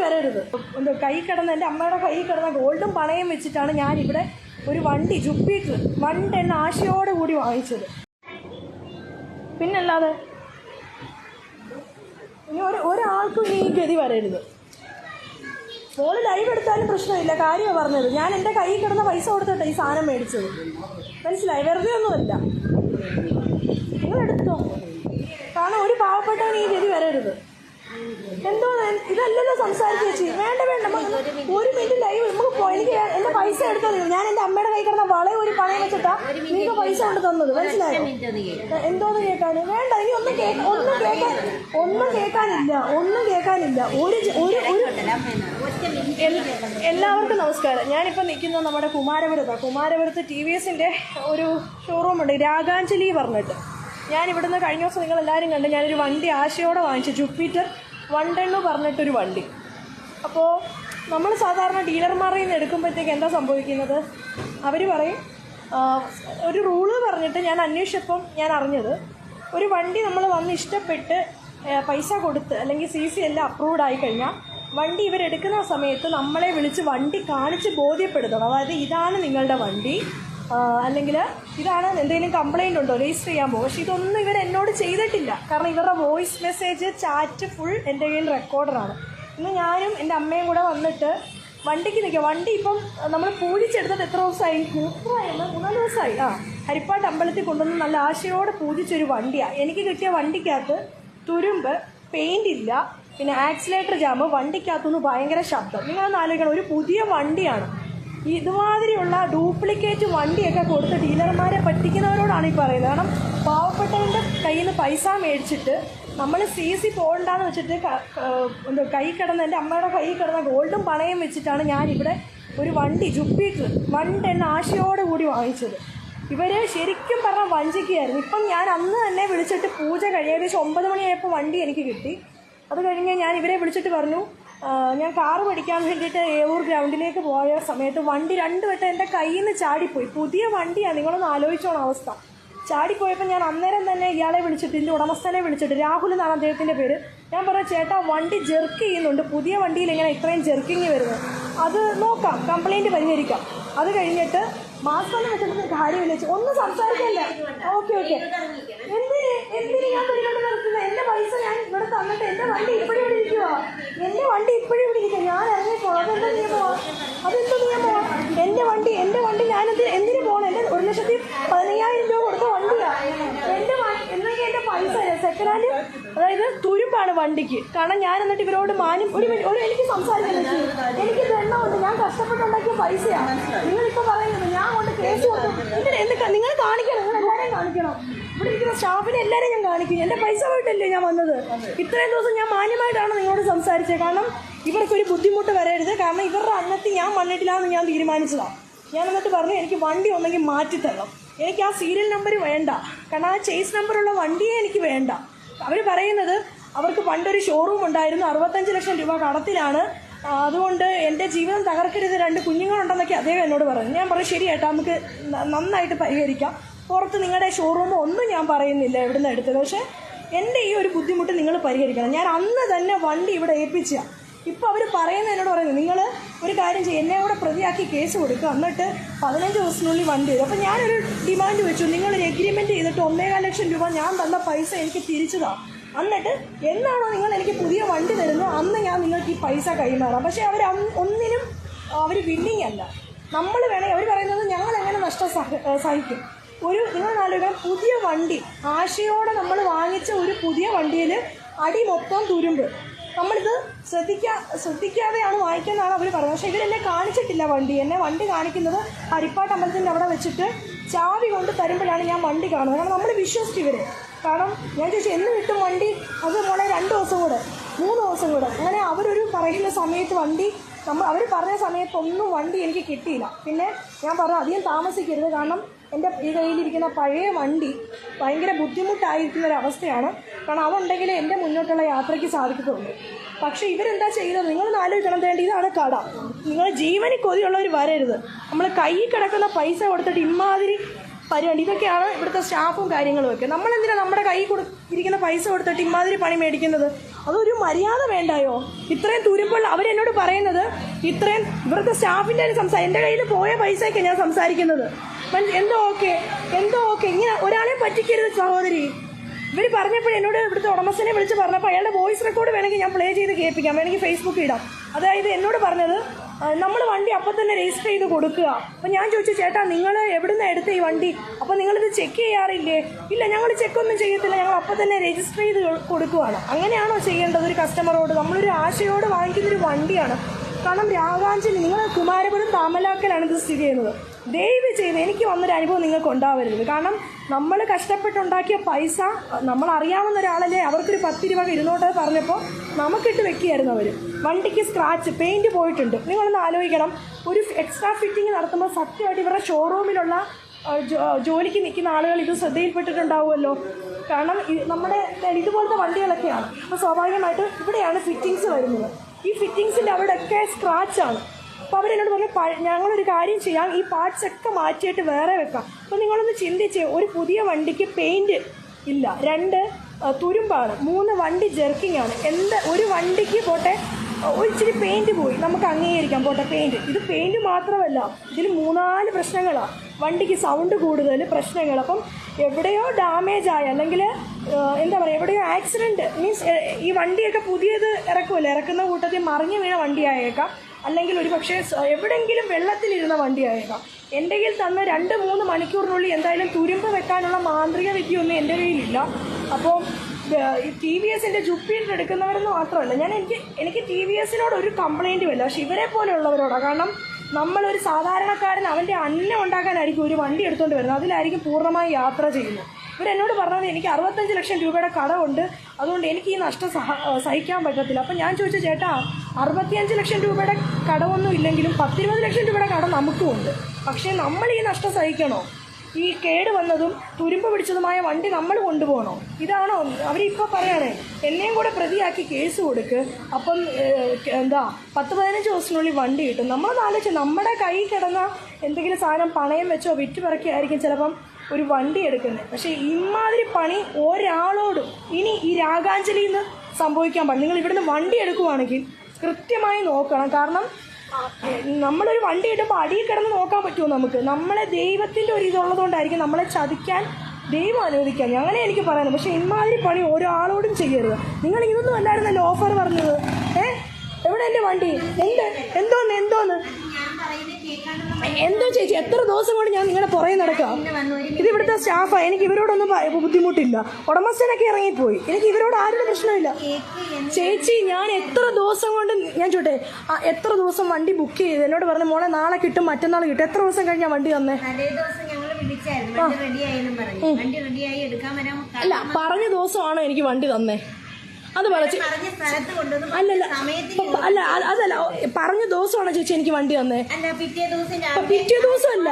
വരരുത്. കൈ കിടന്ന എൻ്റെ അമ്മയുടെ കൈ കിടന്ന ഗോൾഡും പണയം വെച്ചിട്ടാണ് ഞാനിവിടെ ഒരു വണ്ടി ജുപ്പിറ്റർ 110 ആശയോടെ കൂടി വാങ്ങിച്ചത്. പിന്നല്ലാതെ ഇനി ഒരാൾക്കും ഇനി ഈ ഗതി വരരുത്. മോള് ലൈവ് എടുത്താലും പ്രശ്നമില്ല, കാര്യമാണ് പറഞ്ഞത്. ഞാൻ എൻ്റെ കൈ കിടന്ന പൈസ കൊടുത്തിട്ട് ഈ സാധനം മേടിച്ചത്, മനസ്സിലായി? വെറുതെ ഒന്നുമല്ല, നിങ്ങളെടുത്തോ. കാരണം ഒരു പാവപ്പെട്ടവന് ഈ ഗതി വരരുത്. എന്തോ ഇതല്ലല്ലോ സംസാരിച്ച് ചേച്ചി. വേണ്ട ഒരു മിനിറ്റ് ലൈവ് നമുക്ക് എനിക്ക് എൻ്റെ പൈസ എടുത്തത്. ഞാൻ എൻ്റെ അമ്മയുടെ കൈ കിടന്ന വളയെ ഒരു പണയം വെച്ചിട്ടാ നിങ്ങൾക്ക് പൈസ കൊണ്ട് തന്നത്, മനസ്സിലായോ? എന്തോന്ന് കേൾക്കാന് വേണ്ട. ഇനി ഒന്നും കേൾക്കാനില്ല. എല്ലാവർക്കും നമസ്കാരം. ഞാനിപ്പോൾ നിൽക്കുന്നത് നമ്മുടെ കുമാരപുരത്ത് TVSന്റെ ഒരു ഷോറൂമുണ്ട്, രാഗാഞ്ജലി പറഞ്ഞിട്ട്. ഞാൻ ഇവിടുന്ന് കഴിഞ്ഞ ദിവസം നിങ്ങളെല്ലാവരും കണ്ട് ഞാനൊരു വണ്ടി ആശയോടെ വാങ്ങിച്ചു, ജുപ്പിറ്റർ 110 പറഞ്ഞിട്ടൊരു വണ്ടി. അപ്പോൾ നമ്മൾ സാധാരണ ഡീലർമാരിൽ നിന്ന് എടുക്കുമ്പോഴത്തേക്ക് എന്താ സംഭവിക്കുന്നത്, അവർ പറയും ഒരു റൂള് പറഞ്ഞിട്ട് ഞാൻ അന്വേഷിച്ചപ്പം ഞാൻ അറിഞ്ഞത്, ഒരു വണ്ടി നമ്മൾ വന്ന് ഇഷ്ടപ്പെട്ട് പൈസ കൊടുത്ത് അല്ലെങ്കിൽ CC എല്ലാം അപ്രൂവ്ഡ് ആയിക്കഴിഞ്ഞാൽ വണ്ടി ഇവരെടുക്കുന്ന സമയത്ത് നമ്മളെ വിളിച്ച് വണ്ടി കാണിച്ച് ബോധ്യപ്പെടുത്തണം. അതായത് ഇതാണ് നിങ്ങളുടെ വണ്ടി, അല്ലെങ്കിൽ ഇതാണ് എന്തെങ്കിലും കംപ്ലയിൻ്റ് ഉണ്ടോ, രജിസ്റ്റർ ചെയ്യാൻ പോകും. പക്ഷേ ഇതൊന്നും ഇവരെന്നോട് ചെയ്തിട്ടില്ല. കാരണം ഇവരുടെ വോയിസ് മെസ്സേജ് ചാറ്റ് ഫുൾ എൻ്റെ കയ്യിൽ റെക്കോർഡറാണ്. ഇന്ന് ഞാനും എൻ്റെ അമ്മയും കൂടെ വന്നിട്ട് വണ്ടിക്ക് നിൽക്കുക. വണ്ടി ഇപ്പം നമ്മൾ പൂജിച്ചെടുത്തിട്ട് എത്ര ദിവസമായി? 3 ദിവസമായി. ഹരിപ്പാട്ട് അമ്പലത്തിൽ കൊണ്ടുവന്ന് നല്ല ആശയോടെ പൂജിച്ചൊരു വണ്ടിയാണ്. എനിക്ക് കിട്ടിയ വണ്ടിക്കകത്ത് തുരുമ്പ്, പെയിൻ്റ് ഇല്ല, പിന്നെ ആക്സിലേറ്റർ ജാമ്പ്, വണ്ടിക്കകത്തുനിന്ന് ഭയങ്കര ശബ്ദം. നിങ്ങളൊന്ന് ആലോചിക്കണം, ഒരു പുതിയ വണ്ടിയാണ്. ഇതുമാതിരിയുള്ള ഡ്യൂപ്ലിക്കേറ്റ് വണ്ടിയൊക്കെ കൊടുത്ത് ഡീലർമാരെ പറ്റിക്കുന്നവരോടാണ് ഈ പറയുന്നത്. കാരണം പാവപ്പെട്ടവൻ്റെ കയ്യിൽ നിന്ന് പൈസ മേടിച്ചിട്ട് നമ്മൾ CC പോകണ്ടെന്ന് വെച്ചിട്ട് കൈ കിടന്ന എൻ്റെ അമ്മയുടെ കൈ കിടന്ന ഗോൾഡും പണയം വെച്ചിട്ടാണ് ഞാനിവിടെ ഒരു വണ്ടി ജുപ്പിറ്റർ 110 ആശയോടെ കൂടി വാങ്ങിച്ചത്. ഇവർ ശരിക്കും പറഞ്ഞാൽ വഞ്ചിക്കുകയായിരുന്നു. ഇപ്പം ഞാൻ അന്ന് തന്നെ വിളിച്ചിട്ട് പൂജ ഏകദേശം 9 മണിയായപ്പോൾ വണ്ടി എനിക്ക് കിട്ടി. അത് കഴിഞ്ഞ് ഞാൻ ഇവരെ വിളിച്ചിട്ട് പറഞ്ഞു, ഞാൻ കാറ് പഠിക്കാൻ വേണ്ടിയിട്ട് ഏവൂർ ഗ്രൗണ്ടിലേക്ക് പോയ സമയത്ത് വണ്ടി 2 വട്ടം എൻ്റെ കയ്യിൽ നിന്ന് ചാടിപ്പോയി. പുതിയ വണ്ടിയാണ്, നിങ്ങളൊന്ന് ആലോചിച്ചോണം അവസ്ഥ. ചാടിപ്പോയപ്പോൾ ഞാൻ അന്നേരം തന്നെ ഇയാളെ വിളിച്ചിട്ട്, ഇതിൻ്റെ ഉടമസ്ഥനെ വിളിച്ചിട്ട്, രാഹുൽ എന്നാണ് അദ്ദേഹത്തിൻ്റെ പേര്. ഞാൻ പറഞ്ഞു, ചേട്ടാ വണ്ടി ജെർക്ക് ചെയ്യുന്നുണ്ട്, പുതിയ വണ്ടിയിൽ എങ്ങനെ ഇത്രയും ജെർക്കിങ് വരുന്നത്, അത് നോക്കാം, കംപ്ലയിൻറ്റ് പരിഹരിക്കാം. അത് കഴിഞ്ഞിട്ട് മാസ്കൊന്നും വെച്ചിട്ട് കാര്യമില്ല, ഒന്നും സംസാരിക്കല്ല. ഓക്കെ എന്തിന് ഞാൻ പരിപാടി നടത്തുന്നത്? എൻ്റെ പൈസ ഞാൻ ഇവിടെ തന്നിട്ട് എൻ്റെ വണ്ടി ഇപ്പോഴും ഇവിടെ ഇരിക്കുക. ഞാൻ ഇറങ്ങിപ്പോണം. അതെന്താ നിയമമാണ്? എൻ്റെ വണ്ടി ഞാൻ എന്തിനു പോകണം? എൻ്റെ 1,15,000 രൂപ കൊടുത്ത വണ്ടിയാണ് എന്നെങ്കിൽ എൻ്റെ പൈസ സെക്കൻഡ് ഹാൻഡ്, അതായത് തുരുമ്പാണ് വണ്ടിക്ക്. കാരണം ഞാൻ എന്നിട്ട് ഇവരോട് എനിക്ക് സംസാരിക്കുന്നത്, എനിക്ക് ദണ്ണമുണ്ട്, ഞാൻ കഷ്ടപ്പെട്ടുണ്ടാക്കിയ പൈസയാണ്. നിങ്ങളിപ്പോൾ പറയുന്നത് ഞാൻ കൊണ്ട് കേസ് കൊടുത്തു. നിങ്ങൾ കാണിക്കണം, നിങ്ങൾ എല്ലാവരെയും കാണിക്കണം. ഇവിടെ ഇരിക്കുന്ന സ്റ്റാഫിനെ എല്ലാവരെയും ഞാൻ കാണിക്കും. എൻ്റെ പൈസ പോയിട്ടല്ലേ ഞാൻ വന്നത്. ഇത്രയും ദിവസം ഞാൻ മാന്യമായിട്ടാണ് നിങ്ങളോട് സംസാരിച്ചത്. കാരണം ഇവർക്കൊരു ബുദ്ധിമുട്ട് വരരുത്. കാരണം ഇവരുടെ അന്നത്തിൽ ഞാൻ വന്നിട്ടില്ലാന്ന് ഞാൻ തീരുമാനിച്ചതാണ്. ഞാൻ എന്നിട്ട് പറഞ്ഞു, എനിക്ക് വണ്ടി ഒന്നെങ്കിൽ മാറ്റിത്തരണം, എനിക്ക് ആ സീരിയൽ നമ്പർ വേണ്ട, കാരണം ആ ചേസ് നമ്പറുള്ള വണ്ടിയെ എനിക്ക് വേണ്ട. അവർ പറയുന്നത് അവർക്ക് പണ്ടൊരു ഷോറൂം ഉണ്ടായിരുന്നു, 65 ലക്ഷം രൂപ കടത്തിലാണ്, അതുകൊണ്ട് എൻ്റെ ജീവിതം തകർക്കരുത്, 2 കുഞ്ഞുങ്ങളുണ്ടെന്നൊക്കെ അദ്ദേഹം എന്നോട് പറഞ്ഞു. ഞാൻ പറഞ്ഞു, ശരി ഏട്ടാ, നമുക്ക് നന്നായിട്ട് പരിഹരിക്കാം. പുറത്ത് നിങ്ങളുടെ ഷോറൂം ഒന്നും ഞാൻ പറയുന്നില്ല എവിടുന്ന് എടുത്തത്, പക്ഷേ എൻ്റെ ഈ ഒരു ബുദ്ധിമുട്ട് നിങ്ങൾ പരിഹരിക്കണം. ഞാൻ അന്ന് തന്നെ വണ്ടി ഇവിടെ ഏൽപ്പിച്ച. ഇപ്പോൾ അവർ എന്നോട് പറയുന്നത്, നിങ്ങൾ ഒരു കാര്യം ചെയ്യും, എന്നെ കൂടെ പ്രതിയാക്കി കേസ് കൊടുക്കുക, എന്നിട്ട് 15 ദിവസത്തിനുള്ളിൽ വണ്ടി വരും. അപ്പോൾ ഞാനൊരു ഡിമാൻഡ് വെച്ചു, നിങ്ങളൊരു എഗ്രിമെൻറ്റ് ചെയ്തിട്ട് 1.25 ലക്ഷം രൂപ ഞാൻ തന്ന പൈസ എനിക്ക് തിരിച്ചതാ. എന്നിട്ട് എന്നാണോ നിങ്ങൾ എനിക്ക് പുതിയ വണ്ടി തരുന്നത് അന്ന് ഞാൻ നിങ്ങൾക്ക് ഈ പൈസ കൈമാറാം. പക്ഷേ ഒന്നിനും അവർ വില്ലിങ് അല്ല. നമ്മൾ വേണേൽ അവർ പറയുന്നത് ഞങ്ങൾ എങ്ങനെ നഷ്ടം സഹിക്കും. നിങ്ങൾ ആലോചിക്കണം, പുതിയ വണ്ടി ആശയോടെ നമ്മൾ വാങ്ങിച്ച ഒരു പുതിയ വണ്ടിയിൽ അടി മൊത്തം തുരുമ്പ്. നമ്മളിത് ശ്രദ്ധിക്കാതെയാണ് വാങ്ങിക്കുന്നതാണ് അവർ പറയുന്നത്. പക്ഷേ ഇവരെന്നെ കാണിച്ചിട്ടില്ല വണ്ടി. എന്നെ വണ്ടി കാണിക്കുന്നത് ഹരിപ്പാട്ട് അമ്പലത്തിൻ്റെ അവിടെ വെച്ചിട്ട് ചാവി കൊണ്ട് തരുമ്പോഴാണ് ഞാൻ വണ്ടി കാണുന്നത്. കാരണം നമ്മൾ വിശ്വസിച്ചു ഇവരെ. കാരണം ഞാൻ ചോദിച്ചു, എന്ന് കിട്ടും വണ്ടി? അത് മോളെ 2 ദിവസം കൂടെ 3 ദിവസം കൂടെ. അങ്ങനെ അവരൊരു പറയുന്ന സമയത്ത് വണ്ടി അവർ പറഞ്ഞ സമയത്തൊന്നും വണ്ടി എനിക്ക് കിട്ടിയില്ല. പിന്നെ ഞാൻ പറഞ്ഞു, അധികം താമസിക്കരുത്, കാരണം എൻ്റെ ഈ കയ്യിലിരിക്കുന്ന പഴയ വണ്ടി ഭയങ്കര ബുദ്ധിമുട്ടായിരിക്കുന്നൊരവസ്ഥയാണ്. കാരണം അതുണ്ടെങ്കിൽ എൻ്റെ മുന്നോട്ടുള്ള യാത്രയ്ക്ക് സാധിക്കത്തുള്ളൂ. പക്ഷേ ഇവരെന്താ ചെയ്തത്? നിങ്ങളൊന്ന് ആലോചിക്കണം. വേണ്ടി ഇതാണ് കട. നിങ്ങൾ ജീവനിൽ കൊതിയുള്ളവർ വരരുത്. നമ്മൾ കയ്യിൽ കിടക്കുന്ന പൈസ കൊടുത്തിട്ട് ഇമാതിരി പരിപാടി, ഇതൊക്കെയാണ് ഇവിടുത്തെ സ്റ്റാഫും കാര്യങ്ങളും ഒക്കെ. നമ്മളെന്തിനാണ് നമ്മുടെ കൈ ഇരിക്കുന്ന പൈസ കൊടുത്തിട്ട് ഇമാതിരി പണി മേടിക്കുന്നത്? അതൊരു മര്യാദ വേണ്ടായോ? ഇത്രയും തുരുമ്പോൾ അവരെന്നോട് പറയുന്നത് ഇത്രയും ഇവിടുത്തെ സ്റ്റാഫിൻ്റെ എൻ്റെ കയ്യിൽ പോയ പൈസയൊക്കെ ഞാൻ സംസാരിക്കുന്നത്. എന്തോ ഓക്കെ ഇങ്ങനെ ഒരാളെ പറ്റിക്കരുത് സഹോദരി. ഇവർ പറഞ്ഞപ്പോൾ എന്നോട് ഇവിടുത്തെ ഉടമസ്ഥനെ വിളിച്ച് പറഞ്ഞപ്പോൾ അയാളുടെ വോയിസ് റെക്കോർഡ് വേണമെങ്കിൽ ഞാൻ പ്ലേ ചെയ്ത് കേൾപ്പിക്കാം, വേണമെങ്കിൽ ഫേസ്ബുക്കിൽ ഇടാം. അതായത് എന്നോട് പറഞ്ഞത് നമ്മൾ വണ്ടി അപ്പം തന്നെ രജിസ്റ്റർ ചെയ്ത് കൊടുക്കുക. അപ്പം ഞാൻ ചോദിച്ചു, ചേട്ടാ നിങ്ങൾ എവിടുന്ന് എടുത്ത ഈ വണ്ടി? അപ്പം നിങ്ങളിത് ചെക്ക് ചെയ്യാറില്ലേ? ഇല്ല, ഞങ്ങൾ ചെക്കൊന്നും ചെയ്യത്തില്ല, ഞങ്ങൾ അപ്പം തന്നെ രജിസ്റ്റർ ചെയ്ത് കൊടുക്കുകയാണ്. അങ്ങനെയാണോ ചെയ്യേണ്ടത് ഒരു കസ്റ്റമറോട്? നമ്മളൊരു ആശയോട് വാങ്ങിക്കുന്നൊരു വണ്ടിയാണ്. കാരണം രാഗാഞ്ജലി, നിങ്ങൾ കുമാരപുരം താമലാക്കലാണ് ഇത് സ്ഥിതി ചെയ്യുന്നത്. ദയവ് ചെയ്ത് എനിക്ക് വന്നൊരു അനുഭവം നിങ്ങൾക്ക് ഉണ്ടാവരുത്. കാരണം നമ്മൾ കഷ്ടപ്പെട്ടുണ്ടാക്കിയ പൈസ നമ്മളറിയാവുന്ന ഒരാളല്ലേ, അവർക്കൊരു 10 രൂപ 200 പറഞ്ഞപ്പോൾ നമുക്കിട്ട് വെക്കുകയായിരുന്നു അവർ. വണ്ടിക്ക് സ്ക്രാച്ച്, പെയിൻറ്റ് പോയിട്ടുണ്ട്. നിങ്ങളൊന്ന് ആലോചിക്കണം, ഒരു എക്സ്ട്രാ ഫിറ്റിംഗ് നടത്തുമ്പോൾ സത്യമായിട്ട് ഇവരുടെ ഷോറൂമിലുള്ള ജോലിക്ക് നിൽക്കുന്ന ആളുകൾ ഇത് ശ്രദ്ധയിൽപ്പെട്ടിട്ടുണ്ടാവുമല്ലോ. കാരണം നമ്മുടെ ഇതുപോലത്തെ വണ്ടികളൊക്കെയാണ്. അപ്പോൾ സ്വാഭാവികമായിട്ട് ഇവിടെയാണ് ഫിറ്റിങ്സ് വരുന്നത്. ഈ ഫിറ്റിങ്സിൻ്റെ അവിടെയൊക്കെ സ്ക്രാച്ചാണ്. അപ്പോൾ അവരെന്നോട് പറഞ്ഞു, ഞങ്ങളൊരു കാര്യം ചെയ്യാം, ഈ പാർട്സ് ഒക്കെ മാറ്റിയിട്ട് വേറെ വെക്കാം. അപ്പോൾ നിങ്ങളൊന്ന് ചിന്തിച്ച്, ഒരു പുതിയ വണ്ടിക്ക് പെയിൻറ്റ് ഇല്ല, 2 തുരുമ്പാണ്, 3 വണ്ടി ജെർക്കിംഗ് ആണ്. ഒരു വണ്ടിക്ക് പോട്ടെ ഇച്ചിരി പെയിൻറ്റ് പോയി, നമുക്ക് അംഗീകരിക്കാം, പോട്ടെ പെയിൻറ്റ്. ഇത് പെയിൻറ്റ് മാത്രമല്ല, ഇതിൽ 3-4 പ്രശ്നങ്ങളാണ്. വണ്ടിക്ക് സൗണ്ട് കൂടുതൽ, പ്രശ്നങ്ങൾ. അപ്പം എവിടെയോ ഡാമേജ് ആയ, അല്ലെങ്കിൽ എന്താ പറയുക, എവിടെയോ ആക്സിഡൻറ്റ്, മീൻസ് ഈ വണ്ടിയൊക്കെ പുതിയത് ഇറക്കുമല്ലോ, ഇറക്കുന്ന കൂട്ടത്തിൽ മറിഞ്ഞു വീണ വണ്ടിയായേക്കാം, അല്ലെങ്കിൽ ഒരു പക്ഷേ എവിടെയെങ്കിലും വെള്ളത്തിലിരുന്ന വണ്ടിയായേക്കാം. എൻ്റെ കയ്യിൽ തന്ന 2-3 മണിക്കൂറിനുള്ളിൽ എന്തായാലും തുരുമ്പ് വെക്കാനുള്ള മാന്ത്രിക വിദ്യയൊന്നും എൻ്റെ കയ്യിലില്ല. അപ്പോൾ ഈ ടി വി എസിൻ്റെ ജുപ്പിറ്റർ എടുക്കുന്നവരെന്ന് മാത്രമല്ല, എനിക്ക് ടി വി എസിനോട് ഒരു കംപ്ലൈൻറ്റും ഇല്ല, പക്ഷെ ഇവരെ പോലെയുള്ളവരോടാണ്. കാരണം നമ്മളൊരു സാധാരണക്കാരൻ അവൻ്റെ അന്നം ഉണ്ടാക്കാനായിരിക്കും ഒരു വണ്ടി എടുത്തുകൊണ്ട് വരുന്നത്, അതിലായിരിക്കും പൂർണ്ണമായി യാത്ര ചെയ്യുന്നത്. ഇവരെന്നോട് പറഞ്ഞത് എനിക്ക് 65 ലക്ഷം രൂപയുടെ കടമുണ്ട്, അതുകൊണ്ട് എനിക്ക് ഈ നഷ്ടം സഹിക്കാൻ പറ്റത്തില്ല. അപ്പം ഞാൻ ചോദിച്ചു, ചേട്ടാ 65 ലക്ഷം രൂപയുടെ കടമൊന്നും ഇല്ലെങ്കിലും 10-20 ലക്ഷം രൂപയുടെ കടം നമുക്കുമുണ്ട്. പക്ഷേ നമ്മൾ ഈ നഷ്ടം സഹിക്കണോ? ഈ കേട് വന്നതും തുരുമ്പ് പിടിച്ചതുമായ വണ്ടി നമ്മൾ കൊണ്ടുപോകണോ? ഇതാണോ അവരിപ്പോൾ പറയണേ? എന്നെയും കൂടെ പ്രതിയാക്കി കേസ് കൊടുക്ക്, അപ്പം 10-15 ദിവസത്തിനുള്ളിൽ വണ്ടി കിട്ടും. നമ്മളൊന്ന് ആലോചിച്ച്, നമ്മുടെ കൈ കിടന്ന എന്തെങ്കിലും സാധനം പണയം വെച്ചോ വിറ്റുപിറക്കിയായിരിക്കും ചിലപ്പം ഒരു വണ്ടി എടുക്കുന്നത്. പക്ഷേ ഇമാതിരി പണി ഒരാളോടും ഇനി ഈ രാഗാഞ്ജലിയിൽ നിന്ന് സംഭവിക്കാൻ പാടില്ല. നിങ്ങൾ ഇവിടുന്ന് വണ്ടി എടുക്കുവാണെങ്കിൽ കൃത്യമായി നോക്കണം. കാരണം നമ്മളൊരു വണ്ടി ഇടുമ്പോൾ അടിയിൽ കിടന്ന് നോക്കാൻ പറ്റുമോ നമുക്ക്? നമ്മളെ ദൈവത്തിൻ്റെ ഒരു ഇതുള്ളതുകൊണ്ടായിരിക്കും നമ്മളെ ചതിക്കാൻ ദൈവം അനുവദിക്കാൻ, അങ്ങനെ എനിക്ക് പറയാനും. പക്ഷേ ഇമാതിരി പണി ഒരാളോടും ചെയ്യരുത്. നിങ്ങൾ ഇതൊന്നും അല്ലായിരുന്നല്ലോ ഓഫർ പറഞ്ഞത്. എവിടെ എൻ്റെ വണ്ടി? എന്തോ ചേച്ചി, എത്ര ദിവസം കൊണ്ട് ഞാൻ നിങ്ങളുടെ പുറകെ നടക്കാം. ഇത് ഇവിടുത്തെ സ്റ്റാഫാണ്, എനിക്ക് ഇവരോടൊന്നും ബുദ്ധിമുട്ടില്ല. ഉടമസ്ഥനൊക്കെ ഇറങ്ങിപ്പോയി, എനിക്ക് ഇവരോട് ആരുടെ പ്രശ്നമില്ല. ചേച്ചി, ഞാൻ എത്ര ദിവസം കൊണ്ട്, ഞാൻ ചോട്ടെ, എത്ര ദിവസം വണ്ടി ബുക്ക് ചെയ്ത് എന്നോട് പറഞ്ഞു, മോളെ നാളെ കിട്ടും, മറ്റന്നാൾ കിട്ടും. എത്ര ദിവസം കഴിഞ്ഞാൽ വണ്ടി തന്നേ? അല്ല, പറഞ്ഞ ദിവസമാണോ എനിക്ക് വണ്ടി തന്നേ? അത് അല്ലല്ല, അതല്ല, പറഞ്ഞ ദിവസമാണോ ചേച്ചി എനിക്ക് വണ്ടി തന്നേ? പിറ്റേ ദിവസം അല്ല,